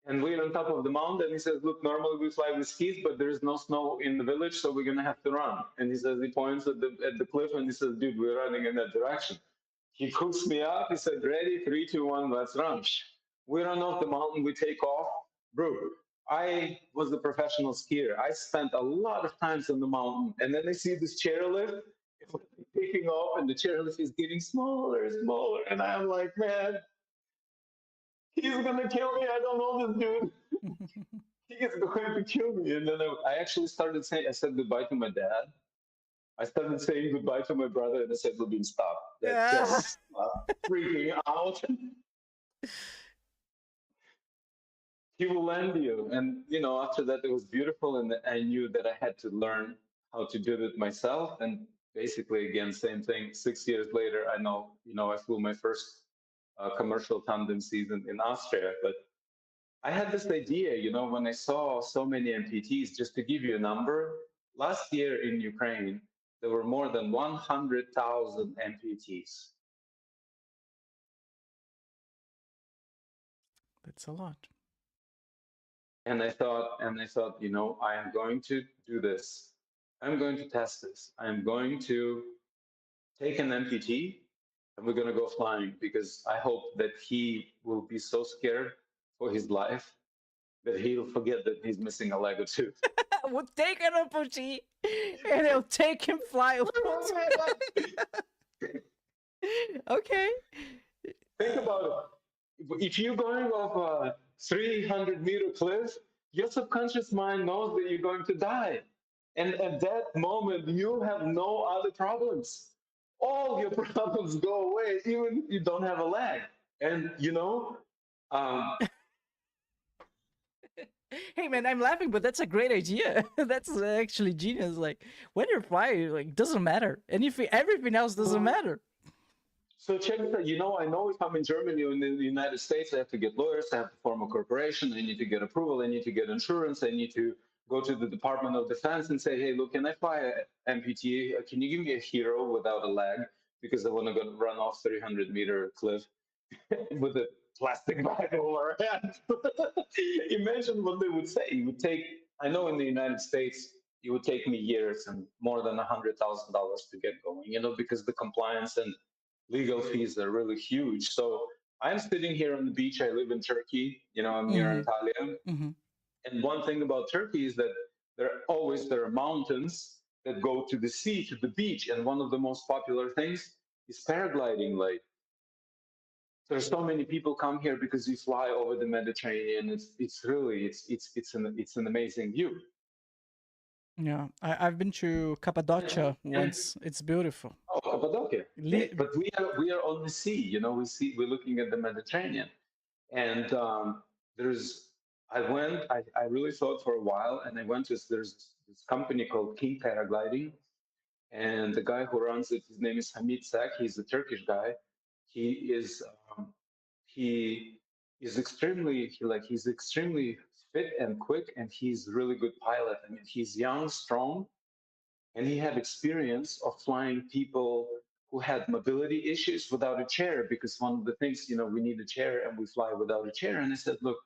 And we're on top of the mountain. He says, look, normally we fly with skis, but there's no snow in the village, so we're going to have to run. And he says, he points at the cliff and he says, dude, we're running in that direction. He hooks me up. He said, ready, three, two, one, let's run. We run off the mountain, we take off. Bro, I was a professional skier. I spent a lot of times on the mountain. And then I see this chairlift taking off, and the chairlift is getting smaller and smaller. And I'm like, man, he's gonna kill me. I don't know this dude. He is going to kill me. And then I actually started saying, I said goodbye to my dad. I started saying goodbye to my brother, and I said, Lyubim, stop. That Yeah. just freaking out. He will lend you. And, after that, it was beautiful. And I knew that I had to learn how to do it myself. And basically, again, same thing. 6 years later, I know, I flew my first commercial tandem season in Austria. But I had this idea, when I saw so many amputees, just to give you a number, last year in Ukraine, there were more than 100,000 amputees. That's a lot. And I thought, I am going to do this. I'm going to test this. I'm going to take an amputee and we're going to go flying, because I hope that he will be so scared for his life that he'll forget that he's missing a leg or two. We'll take an amputee and it'll take him fly. Okay. Think about it. If you're going off a 300-meter cliff, your subconscious mind knows that you're going to die. And at that moment, you have no other problems. All your problems go away, even if you don't have a leg. And, um, Hey man, I'm laughing, but that's a great idea. That's actually genius. Like when you're flying, like doesn't matter. Anything, everything else doesn't matter. so check this out. I know if I'm in Germany or in the United States, I have to get lawyers, I have to form a corporation, I need to get approval, I need to get insurance, I need to go to the Department of Defense and say, hey, look, can I fly an amputee? Can you give me a hero without a leg? Because I want to go run off 300-meter cliff with a plastic bag over our head. Imagine what they would say. It would take, I know in the United States, it would take me years and more than $100,000 to get going, because the compliance and legal fees are really huge. So I'm sitting here on the beach. I live in Turkey. I'm near Mm-hmm. Antalya. Mm-hmm. And one thing about Turkey is that there are mountains that go to the sea, to the beach. And one of the most popular things is paragliding. Like, there's so many people come here because you fly over the Mediterranean. It's really it's an amazing view. Yeah, I've been to Cappadocia And once. It's beautiful. oh, Cappadocia. Yeah, Li- but we are on the sea. We're looking at the Mediterranean. And there's I really thought for a while, and I went to there's this company called King Paragliding, and the guy who runs it, his name is Hamid Sak. He's a Turkish guy. He is um, he is he's extremely fit and quick, and he's a really good pilot. I mean, he's young, strong, and he had experience of flying people who had mobility issues without a chair, because one of the things, we need a chair and we fly without a chair. And I said, look,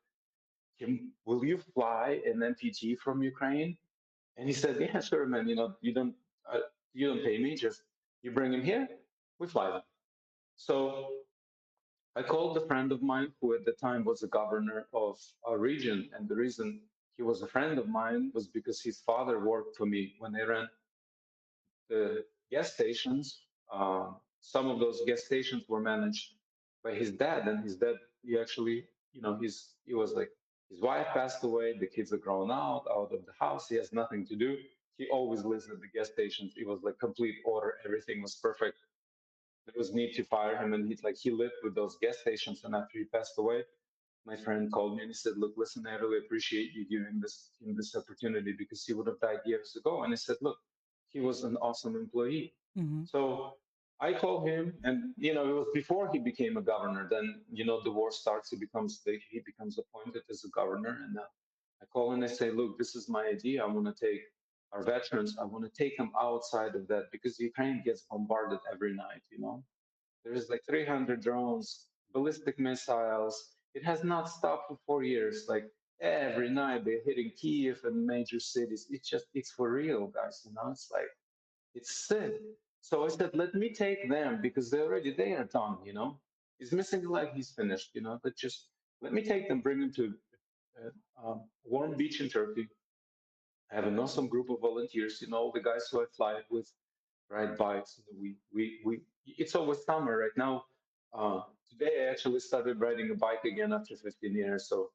will you fly an MPG from Ukraine? And he said, yeah, sure, man. You don't pay me, just you bring him here, we fly them. So I called a friend of mine who at the time was the governor of a region. And the reason he was a friend of mine was because his father worked for me when I ran the gas stations. Some of those gas stations were managed by his dad, and his dad, he actually, he was like, his wife passed away, the kids are grown out of the house, he has nothing to do. He always lives at the gas stations. It was like complete order, everything was perfect. There was need to fire him, and he lived with those gas stations. And after he passed away, my friend called me and he said, look, listen, I really appreciate you giving him this opportunity, because he would have died years ago. And I said, look, he was an awesome employee. Mhm. So I called him, and it was before he became a governor. Then the war starts. He becomes appointed as a governor, and I call and I say, look, this is my idea. I want to take our veterans. I want to take them outside of that, because Ukraine gets bombarded every night. There's like 300 drones, ballistic missiles. It has not stopped for 4 years. Like every night they're hitting Kiev and major cities. It's for real, guys. It's like it's sick. So I said, let me take them because they are done. He's missing a leg, he's finished. But just let me take them, bring them to a warm beach in Turkey. I have an awesome group of volunteers. The guys who I fly with ride bikes. We it's always summer right now. Today I actually started riding a bike again after 15 years. So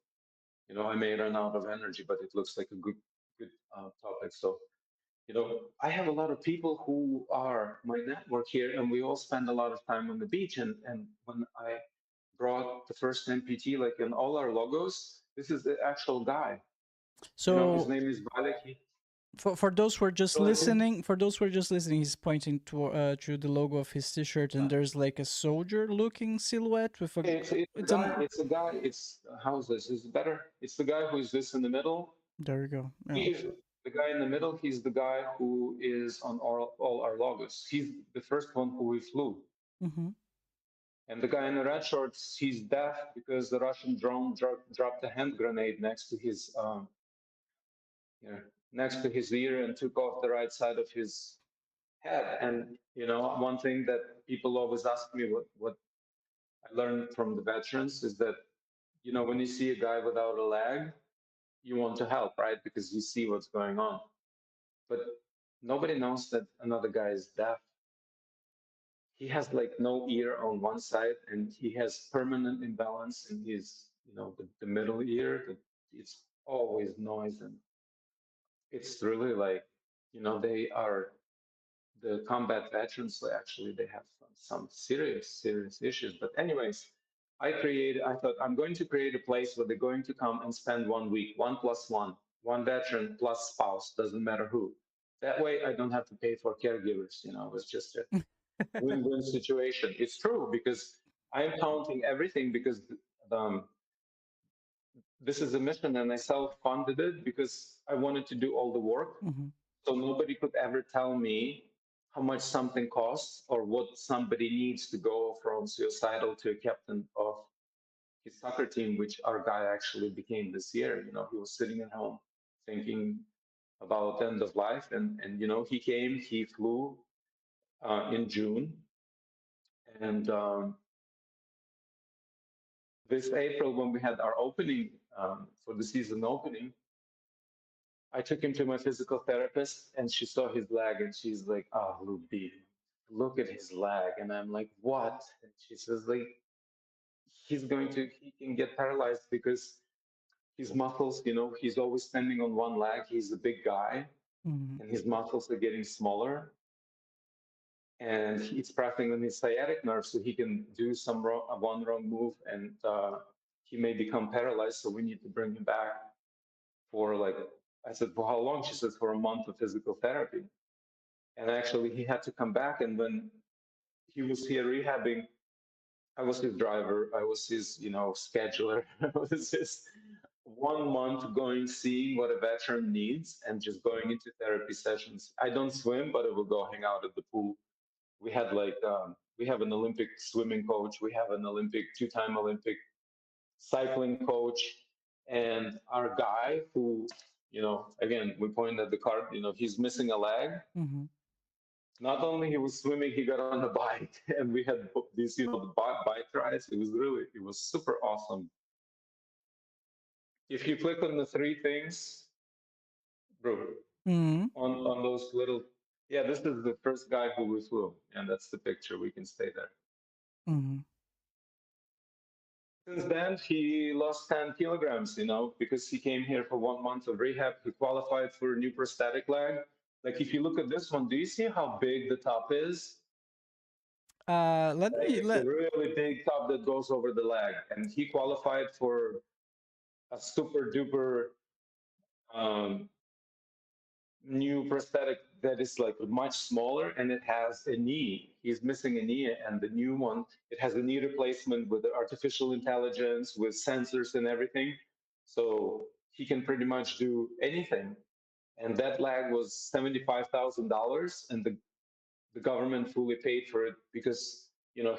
I may run out of energy, but it looks like a good topic. So I have a lot of people who are my network here, and we all spend a lot of time on the beach. And when I brought the first MPT, like in all our logos, this is the actual guy. His So name is Valek. for those who are just So I think listening, he's pointing to the logo of his t-shirt, and there's like a soldier-looking silhouette with a. it's a It's guy. an. It's a guy. It's how's this? Is it better? It's the guy who is this in the middle. There we go. Yeah. He's the guy in the middle. He's the guy who is on all our logos. He's the first one who we flew. Mm-hmm. And the guy in the red shorts, he's deaf because the Russian drone dropped a hand grenade next to his ear and took off the right side of his head. And one thing that people always ask me, what I learned from the veterans, is that when you see a guy without a leg, you want to help, right? Because you see what's going on. But nobody knows that another guy is deaf. He has like no ear on one side, and he has permanent imbalance in his, the middle ear. It's always noise, and it's really like, they are the combat veterans. So actually, they have some serious issues. But anyways, I thought I'm going to create a place where they're going to come and spend 1 week, 1+1, one veteran plus spouse, doesn't matter who. That way, I don't have to pay for caregivers. It was just a win-win situation. It's true because I'm counting everything because um, this is a mission and I self-funded it because I wanted to do all the work. Mm-hmm. So nobody could ever tell me how much something costs or what somebody needs to go from suicidal to a captain of his soccer team, which our guy actually became this year. He was sitting at home thinking about end of life, and he flew in June, and this April when we had our opening for the season opening, I took him to my physical therapist, and she saw his leg, and she's like, "Oh, Lyubim, look at his leg," and I'm like, "What?" And she says, "Like, he can get paralyzed because his muscles, he's always standing on one leg. He's a big guy, Mm-hmm. and his muscles are getting smaller, and it's pressing on his sciatic nerve, so he can do one wrong move, and he may become paralyzed. So we need to bring him back for like." I said, "For how long?" She says, "For a month of physical therapy." And actually, he had to come back. And when he was here rehabbing, I was his driver. I was his, scheduler. I was his 1 month going, seeing what a veteran needs, and just going into therapy sessions. I don't swim, but I will go hang out at the pool. We had we have an Olympic swimming coach. We have an two-time Olympic cycling coach, and our guy who, again, we pointed at the card. He's missing a leg. Mm-hmm. Not only he was swimming, he got on a bike, and we had these, the bike rides. It was super awesome. If you click on the three things, bro, Mm-hmm. on those little, yeah, this is the first guy who we flew, and that's the picture. We can stay there. Mm-hmm. Since then, he lost 10 kilograms, because he came here for 1 month of rehab. He qualified for a new prosthetic leg. Like, if you look at this one, do you see how big the top is? Let Like, me it's a let. really big top that goes over the leg. And he qualified for a super duper um, new prosthetic that is like much smaller, and it has a knee. He's missing a knee, and the new one, it has a knee replacement with artificial intelligence, with sensors and everything. So he can pretty much do anything. And that leg was $75,000, and the government fully paid for it because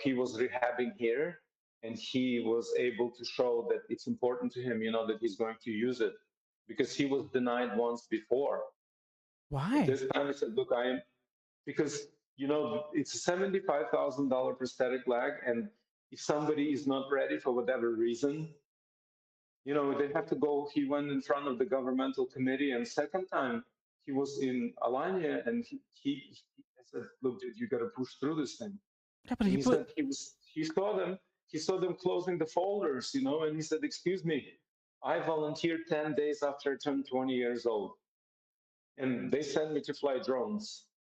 he was rehabbing here, and he was able to show that it's important to him, that he's going to use it because he was denied once before. But Why? this time he said, "Look, I am," because it's a $75,000 prosthetic leg, and if somebody is not ready for whatever reason, they have to go. He went in front of the governmental committee, and second time he was in Alanya, and I said, "Look, dude, you got to push through this thing." Yeah, but And he he put. said he saw them closing the folders, and he said, "Excuse me, I volunteered 10 days after I turned 20 years old, and they sent me to fly drones."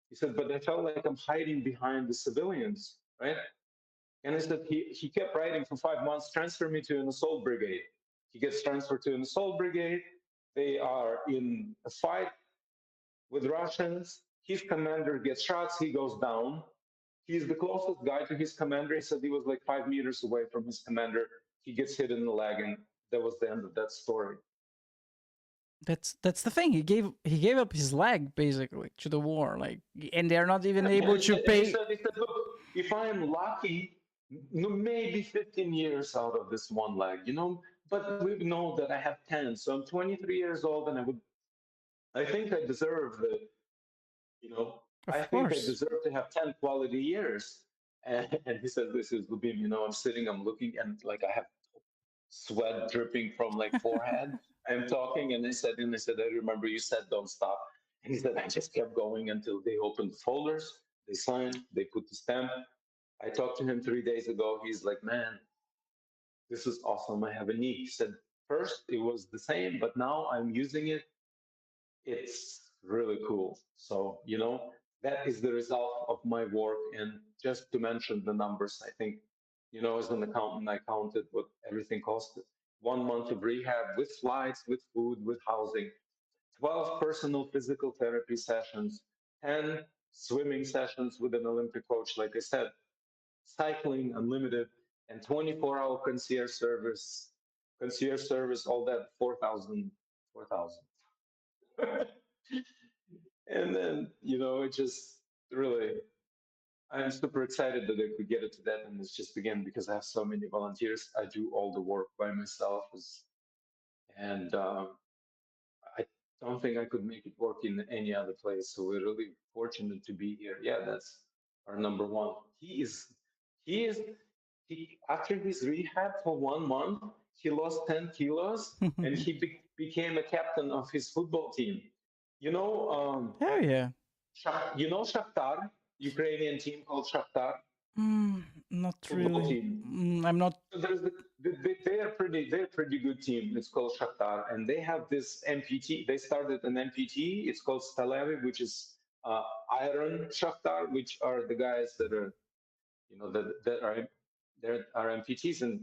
He said, "But I felt like I'm hiding behind the civilians, right?" And he said he kept writing for 5 months, "Transfer me to an assault brigade." He gets transferred to an assault brigade. They are in a fight with Russians. His commander gets shot. He goes down. He's the closest guy to his commander. He said he was like 5 meters away from his commander. He gets hit in the leg, and that was the end of that story. That's the thing. He gave up his leg basically to the war, like, and they're not even Yeah, able and to he pay. said, "Look, if I am lucky, maybe 15 years out of this one leg, but we know that I have 10. So I'm 23 years old, and I think I deserve the, you know, I Of think I course. deserve to have 10 quality years." And he said, "This is Lyubim, I'm sitting, I'm looking, and like I have sweat dripping from like forehead. I'm talking, and they said, I remember you said don't stop." And he said, "I just kept going until they opened the folders, they signed, they put the stamp." I talked to him 3 days ago. He's like, "Man, this is awesome. I have a knee." He said, "First it was the same, but now I'm using it. It's really cool." So, that is the result of my work. And just to mention the numbers, I think, as an accountant, I counted what everything costed. 1 month of rehab with flights, with food, with housing, 12 personal physical therapy sessions, 10 swimming sessions with an Olympic coach, like I said, cycling unlimited, and 24-hour concierge service, all that, 4,000, 4,000. And then, it just really, I'm super excited that I could get it to that. And it's just, again, because I have so many volunteers, I do all the work by myself. And I don't think I could make it work in any other place. So we're really fortunate to be here. Yeah, that's our number one. After his rehab for 1 month, he lost 10 kilos, and he became a captain of his football team. You know, Hell yeah. Shakhtar, Ukrainian team called Shakhtar, Not football really. team. I'm not. So they're a pretty good team. It's called Shakhtar, and they have this amputee. They started an amputee. It's called Stalevi, which is Iron Shakhtar, which are the guys that are, that are amputees, and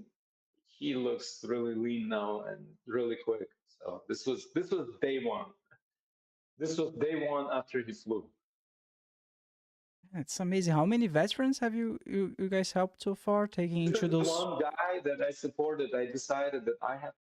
he looks really lean now and really quick. So this was day one. This was day one after he flew. It's amazing. How many veterans have you guys helped so far taking This into is the those? one guy that I supported. I decided that I have